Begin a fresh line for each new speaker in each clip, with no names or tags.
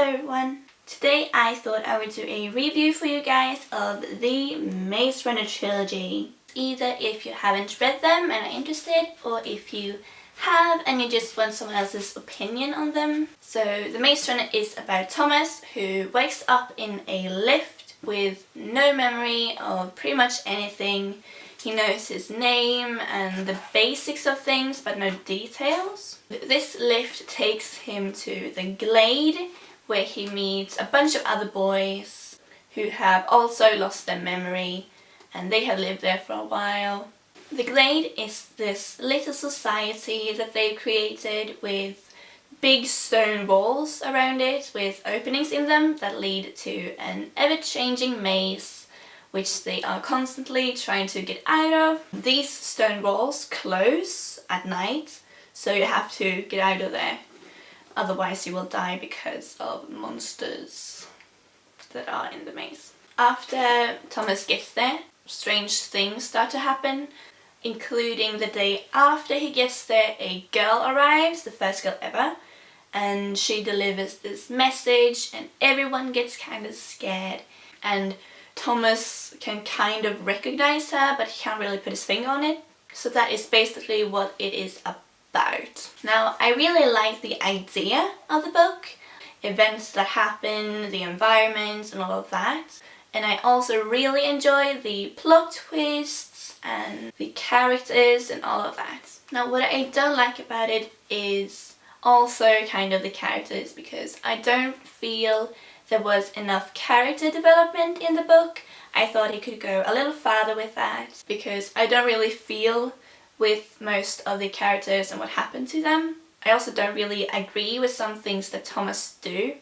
Hello everyone! Today I thought I would do a review for you guys of the Maze Runner trilogy. Either if you haven't read them and are interested, or if you have and you just want someone else's opinion on them. So the Maze Runner is about Thomas, who wakes up in a lift with no memory of pretty much anything. He knows his name and the basics of things, but no details. This lift takes him to the Glade, where he meets a bunch of other boys who have also lost their memory, and they have lived there for a while. The Glade is this little society that they've created with big stone walls around it with openings in them that lead to an ever-changing maze which they are constantly trying to get out of. These stone walls close at night, so you have to get out of there. Otherwise you will die because of monsters that are in the maze. After Thomas gets there, strange things start to happen, including the day after he gets there, a girl arrives, the first girl ever, and she delivers this message and everyone gets kind of scared. And Thomas can kind of recognize her, but he can't really put his finger on it. So that is basically what it is about. Now, I really like the idea of the book, events that happen, the environment and all of that. And I also really enjoy the plot twists and the characters and all of that. Now, what I don't like about it is also kind of the characters, because I don't feel there was enough character development in the book. I thought he could go a little farther with that, because I don't really feel with most of the characters and what happened to them. I also don't really agree with some things that Thomas do.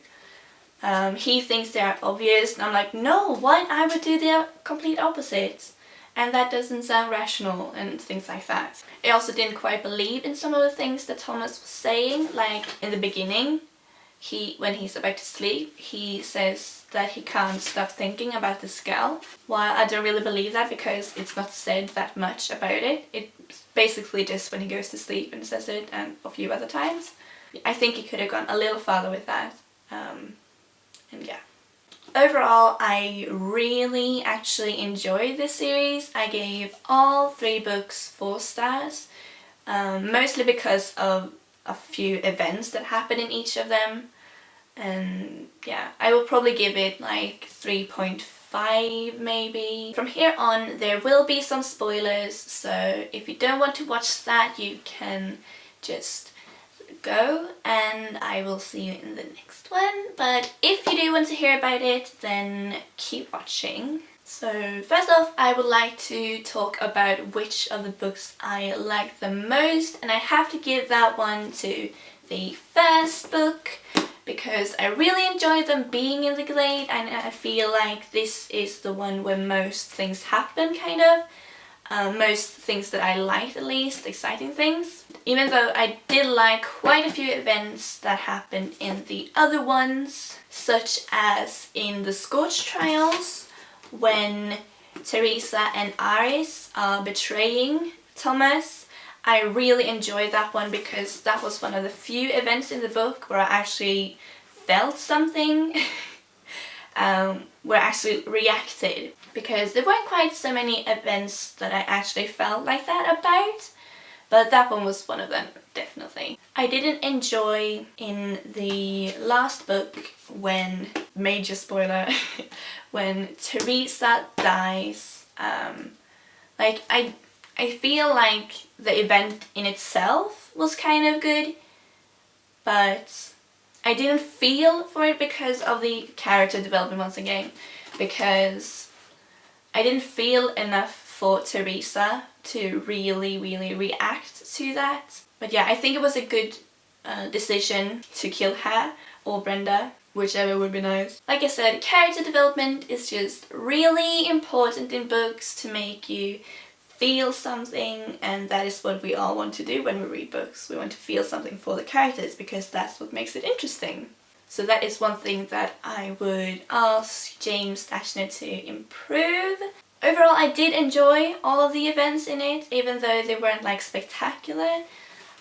He thinks they are obvious and I'm like, no, what? I would do the complete opposite. And that doesn't sound rational and things like that. I also didn't quite believe in some of the things that Thomas was saying, like in the beginning. When he's about to sleep, he says that he can't stop thinking about this girl. While I don't really believe that, because it's not said that much about it. It's basically just when he goes to sleep and says it, and a few other times. I think he could have gone a little farther with that. And yeah. Overall, I really actually enjoyed this series. I gave all 3 books 4 stars. Mostly because of a few events that happen in each of them, and yeah, I will probably give it like 3.5 maybe. From here on there will be some spoilers, so if you don't want to watch that you can just go, and I will see you in the next one. But if you do want to hear about it, then keep watching. So first off, I would like to talk about which of the books I like the most, and I have to give that one to the first book, because I really enjoyed them being in the Glade, and I feel like this is the one where most things happen, kind of. Most things that I liked, at least, exciting things. Even though I did like quite a few events that happened in the other ones, such as in the Scorch Trials, when Teresa and Iris are betraying Thomas. I really enjoyed that one, because that was one of the few events in the book where I actually felt something, where I actually reacted, because there weren't quite so many events that I actually felt like that about, but that one was one of them, definitely. I didn't enjoy in the last book when, major spoiler, when Teresa dies. Like, I feel like the event in itself was kind of good, but I didn't feel for it because of the character development once again, because I didn't feel enough for Teresa to really react to that. But yeah, I think it was a good decision to kill her or Brenda, whichever would be nice. Like I said, character development is just really important in books to make you feel something, and that is what we all want to do when we read books. We want to feel something for the characters, because that's what makes it interesting. So that is one thing that I would ask James Dashner to improve. Overall, I did enjoy all of the events in it, even though they weren't like spectacular.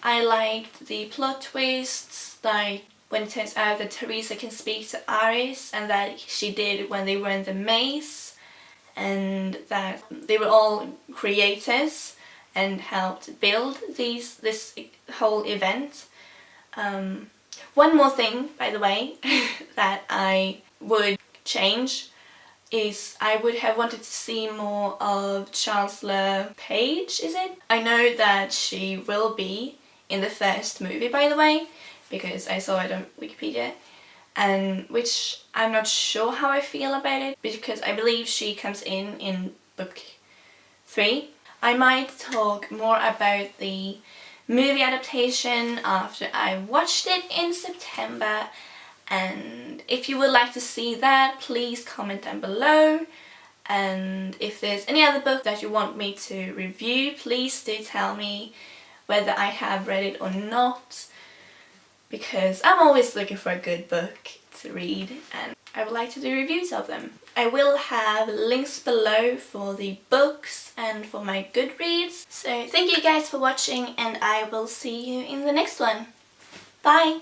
I liked the plot twists, like when it turns out that Teresa can speak to Iris, and that she did when they were in the maze, and that they were all creators and helped build this whole event. One more thing, by the way, that I would change is I would have wanted to see more of Chancellor Paige, is it? I know that she will be in the first movie, by the way, because I saw it on Wikipedia, and which I'm not sure how I feel about it, because I believe she comes in book 3. I might talk more about the movie adaptation after I watched it in September, and if you would like to see that, please comment down below. And if there's any other book that you want me to review, please do tell me whether I have read it or not, because I'm always looking for a good book to read and I would like to do reviews of them. I will have links below for the books and for my Goodreads. So thank you guys for watching, and I will see you in the next one. Bye!